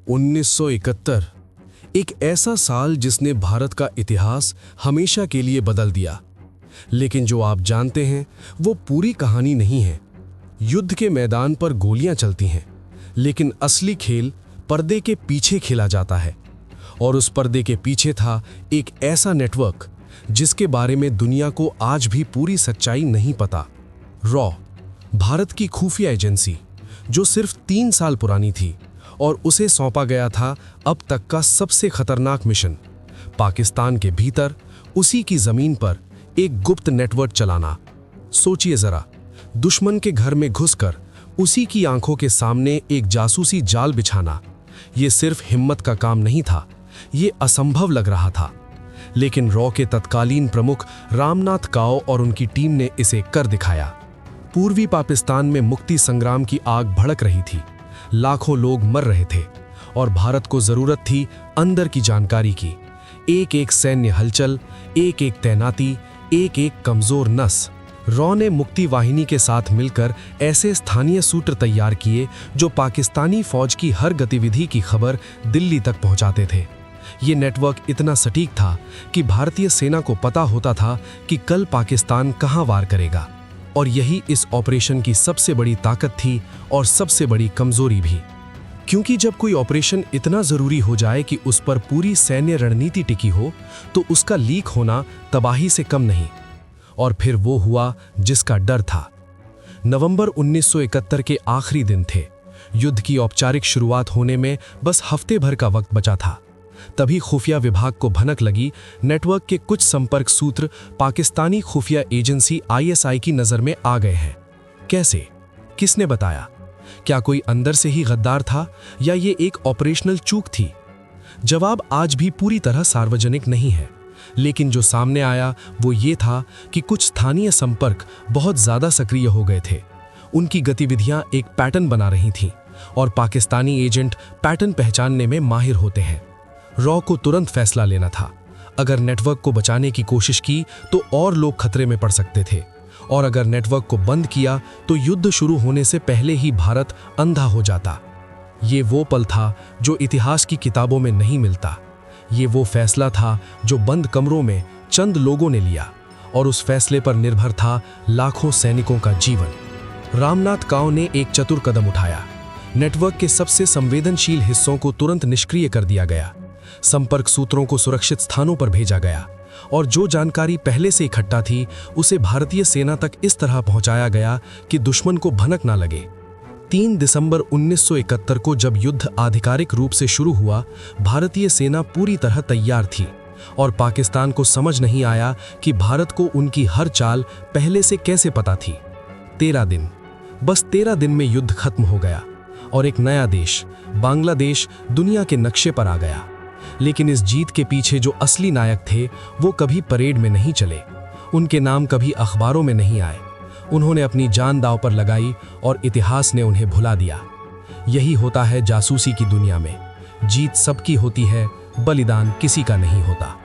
1971 एक ऐसा साल जिसने भारत का इतिहास हमेशा के लिए बदल दिया। लेकिन जो आप जानते हैं वो पूरी कहानी नहीं है। युद्ध के मैदान पर गोलियां चलती हैं, लेकिन असली खेल पर्दे के पीछे खेला जाता है। और उस पर्दे के पीछे था एक ऐसा नेटवर्क जिसके बारे में दुनिया को आज भी पूरी सच्चाई नहीं पता। रॉ, भारत की खुफिया एजेंसी, जो सिर्फ 3 साल पुरानी थी और उसे सौंपा गया था अब तक का सबसे खतरनाक मिशन, पाकिस्तान के भीतर उसी की जमीन पर एक गुप्त नेटवर्क चलाना। सोचिए जरा, दुश्मन के घर में घुसकर उसी की आंखों के सामने एक जासूसी जाल बिछाना। ये सिर्फ हिम्मत का काम नहीं था, ये असंभव लग रहा था। लेकिन रॉ के तत्कालीन प्रमुख रामनाथ काओ और उनकी टीम ने इसे कर दिखाया। पूर्वी पाकिस्तान में मुक्ति संग्राम की आग भड़क रही थी, लाखों लोग मर रहे थे और भारत को जरूरत थी अंदर की जानकारी की। एक एक सैन्य हलचल, एक एक तैनाती, एक एक कमजोर नस। रॉ ने मुक्ति वाहिनी के साथ मिलकर ऐसे स्थानीय सूत्र तैयार किए जो पाकिस्तानी फौज की हर गतिविधि की खबर दिल्ली तक पहुंचाते थे। ये नेटवर्क इतना सटीक था कि भारतीय सेना को पता होता था कि कल पाकिस्तान कहां वार करेगा। और यही इस ऑपरेशन की सबसे बड़ी ताकत थी और सबसे बड़ी कमजोरी भी। क्योंकि जब कोई ऑपरेशन इतना जरूरी हो जाए कि उस पर पूरी सैन्य रणनीति टिकी हो, तो उसका लीक होना तबाही से कम नहीं। और फिर वो हुआ जिसका डर था। नवंबर 1971 के आखिरी दिन थे। युद्ध की औपचारिक शुरुआत होने में बस हफ्ते भर का वक्त बचा था। तभी खुफिया विभाग को भनक लगी, नेटवर्क के कुछ संपर्क सूत्र पाकिस्तानी खुफिया एजेंसी ISI की नजर में आ गए हैं। कैसे? किसने बताया? क्या कोई अंदर से ही गद्दार था या ये एक ऑपरेशनल चूक थी? जवाब आज भी पूरी तरह सार्वजनिक नहीं है, लेकिन जो सामने आया वो ये था कि कुछ स्थानीय संपर्क बहुत ज्यादा सक्रिय हो गए थे। उनकी गतिविधियां एक पैटर्न बना रही थीं और पाकिस्तानी एजेंट पैटर्न पहचानने में माहिर होते हैं। रॉ को तुरंत फैसला लेना था। अगर नेटवर्क को बचाने की कोशिश की तो और लोग खतरे में पड़ सकते थे, और अगर नेटवर्क को बंद किया तो युद्ध शुरू होने से पहले ही भारत अंधा हो जाता। ये वो पल था जो इतिहास की किताबों में नहीं मिलता। ये वो फैसला था जो बंद कमरों में चंद लोगों ने लिया, और उस फैसले पर निर्भर था लाखों सैनिकों का जीवन। रामनाथ काओ ने एक चतुर कदम उठाया। नेटवर्क के सबसे संवेदनशील हिस्सों को तुरंत निष्क्रिय कर दिया गया। संपर्क सूत्रों को सुरक्षित स्थानों पर भेजा गया, और जो जानकारी पहले से इकट्ठा थी उसे भारतीय सेना तक इस तरह पहुंचाया गया कि दुश्मन को भनक ना लगे। 3 दिसंबर 1971 को जब युद्ध आधिकारिक रूप से शुरू हुआ, भारतीय सेना पूरी तरह तैयार थी, और पाकिस्तान को समझ नहीं आया कि भारत को उनकी हर चाल पहले से कैसे पता थी। 13 दिन, बस 13 दिन में युद्ध खत्म हो गया और एक नया देश, बांग्लादेश, दुनिया के नक्शे पर आ गया। लेकिन इस जीत के पीछे जो असली नायक थे वो कभी परेड में नहीं चले, उनके नाम कभी अखबारों में नहीं आए। उन्होंने अपनी जान दांव पर लगाई और इतिहास ने उन्हें भुला दिया। यही होता है जासूसी की दुनिया में। जीत सबकी होती है, बलिदान किसी का नहीं होता।